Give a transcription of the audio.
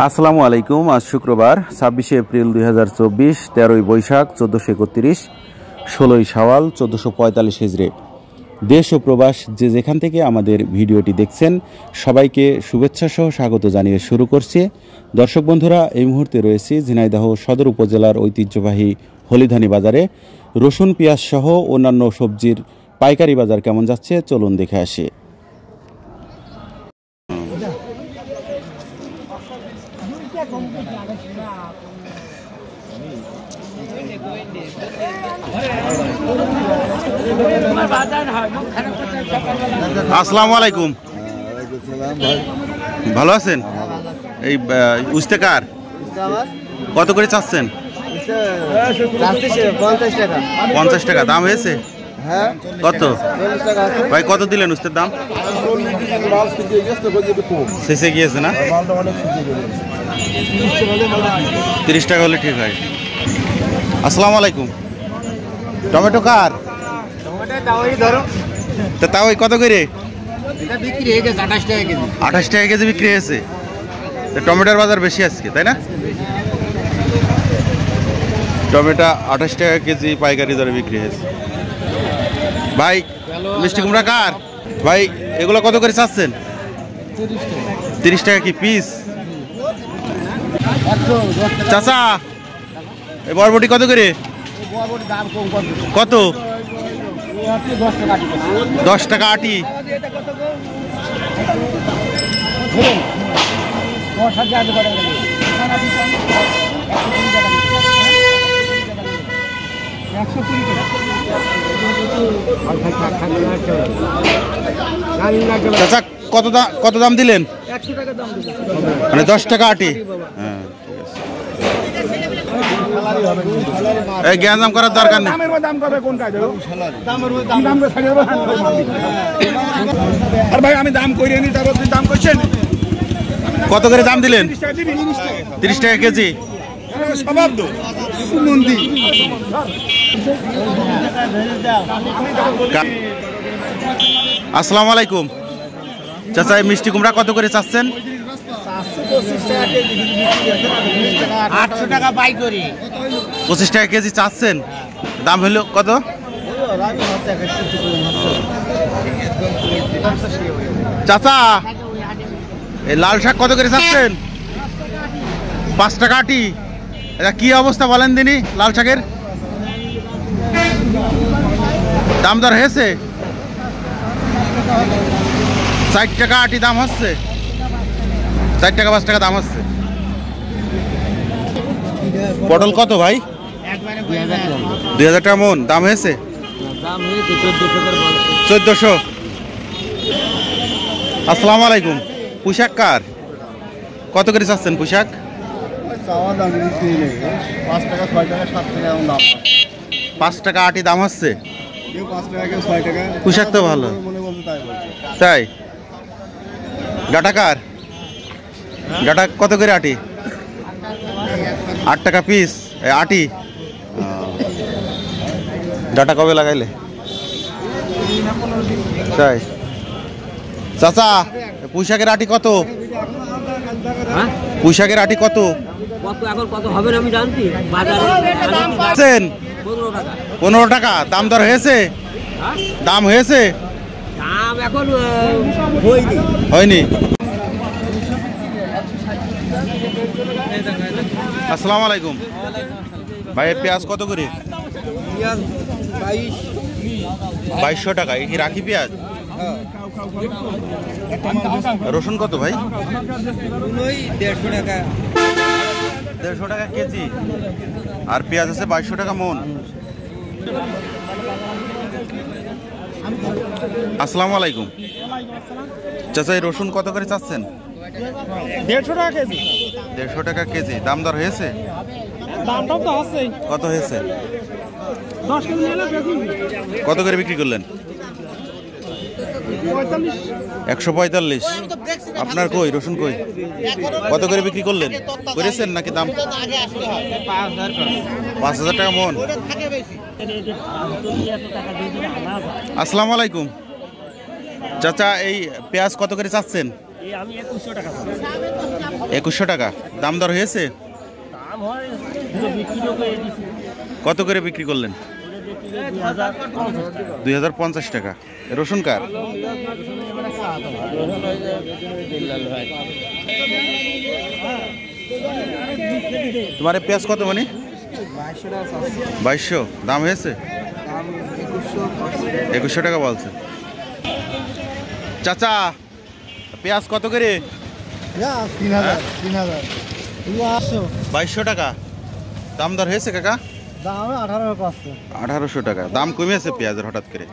আসসালামু আলাইকুম। আজ শুক্রবার 26শে এপ্রিল 2024, 13ই বৈশাখ 1431, 16ই শাওয়াল 1445 হিজরি। দেশ ও প্রবাস যে যেখান থেকে আমাদের ভিডিওটি দেখছেন সবাইকে শুভেচ্ছা সহ স্বাগত জানিয়ে শুরু করছি। দর্শক বন্ধুরা, এই মুহূর্তে রয়েছি ঝিনাইদহ সদর উপজেলার ঐতিহ্যবাহী হলিধানি বাজারে। রসুন, পেঁয়াজ সহ অন্যান্য সবজির পাইকারি বাজার কেমন যাচ্ছে চলুন দেখে আসি। আসসালামু আলাইকুম। ভালো আছেন? এই উস্তেকার কত করে চাচ্ছেন? 50 টাকা দাম হয়েছে? কত ভাই, কত দিলেন উস্তের দাম? শেষে গিয়েছে না? 30 টাকা হলে ঠিক হয়। আসসালামু আলাইকুম। টমেটো কার? তাও কত করে? 28 টাকা কেজি বিক্রি হয়েছে। টমেটোর বাজার বেশি আজকে, তাই না? টমেটো 28 টাকা কেজি পাইকারি দরে বিক্রি হয়েছে। ভাই, মিষ্টি কুমড়া কার? ভাই, এগুলো কত করে চাচ্ছেন? 30 টাকা কি পিস? চাচা, এই বরবটি কত করে? কত? 10 টাকা আটি। চাচা, কত দাম দিলেন? 100 টাকা দাম দিলেন, মানে 10 টাকা আটি। হ্যাঁ, এই জ্ঞান করার দরকার নেই। ভাই, আমি দাম করি নি, তারপর দাম করছেন কত করে? দাম দিলেন 30 টাকা কেজি। আসসালামু আলাইকুম। চাচা, মিষ্টি কুমড়া কত করে চাচ্ছেন? 800 টাকা পাইকারি। 25 টাকা কেজি চাচ্ছেন। দাম হলো কত? চাচা, এই লাল শাক কত করে চাচ্ছেন? 5 টাকা আটি। এটা কি অবস্থা বলেন দিনি লাল শাকের? দাম দর হয়েছে? 60 টাকা আটি দাম হচ্ছে। 4 টাকা 5 টাকা দাম হচ্ছে। পটল কত ভাই? 2000 টাকা মন। দাম হয়েছে? 1400। আসসালামু আলাইকুম। পোশাক কার? কত করে চাচ্ছেন পোশাক? 5 টাকা আটি দাম হচ্ছে। পোশাক তো ভালো, তাই? ডাটা কার? ডাটা কত করে আটি? 8 টাকা পিস আটি। ডাটা কবে লাগাইলে? তাই? চাচা, পুঁইশাকের আটি কত? পুঁইশাকের আটি কত? এখন কত হবে আমি জানছি। 15 টাকা। দাম দর হয়েছে? দাম হয়েছে? দাম এখন হয়নি। আসসালামু আলাইকুম। ভাইয়ের পেঁয়াজ কত করে? 2200 টাকা। এই কি রাখি পেঁয়াজ? রসুন কত ভাই? 150 টাকা। 150 টাকা কেজি। আর পেঁয়াজ আছে 2200 টাকা মন। আসসালামু আলাইকুম। চাচা, এই রসুন কত করে চাচ্ছেন? 150 টাকা কেজি। 150 টাকা কেজি। দাম দর হয়েছে? দামটাও তো আছে। কত হয়েছে? 10 কেজি নিলে বেশি। কত করে বিক্রি করলেন? 145। আপনার কই রসুন কই? কত করে বিক্রি করলেন? করেছেন নাকি দাম? 5000 টাকা মন। আসসালামু আলাইকুম। চাচা, এই পেঁয়াজ কত করে চাচ্ছেন? এই আমি 2100 টাকা 2100 টাকা দাম দর হয়েছে? দাম হয় বিক্রি করে দিছি। কত করে বিক্রি করলেন? 2050 টাকা। রসুন কার? তোমার পেঁয়াজ কত মানে? 2200 দাম হয়েছে? 2100 টাকা বলছে। চাচা পেঁয়াজ কত করে? 2200 টাকা দাম দর হয়েছে কাকা? 1800 টাকা দাম কমেছে পেঁয়াজের হঠাৎ করে।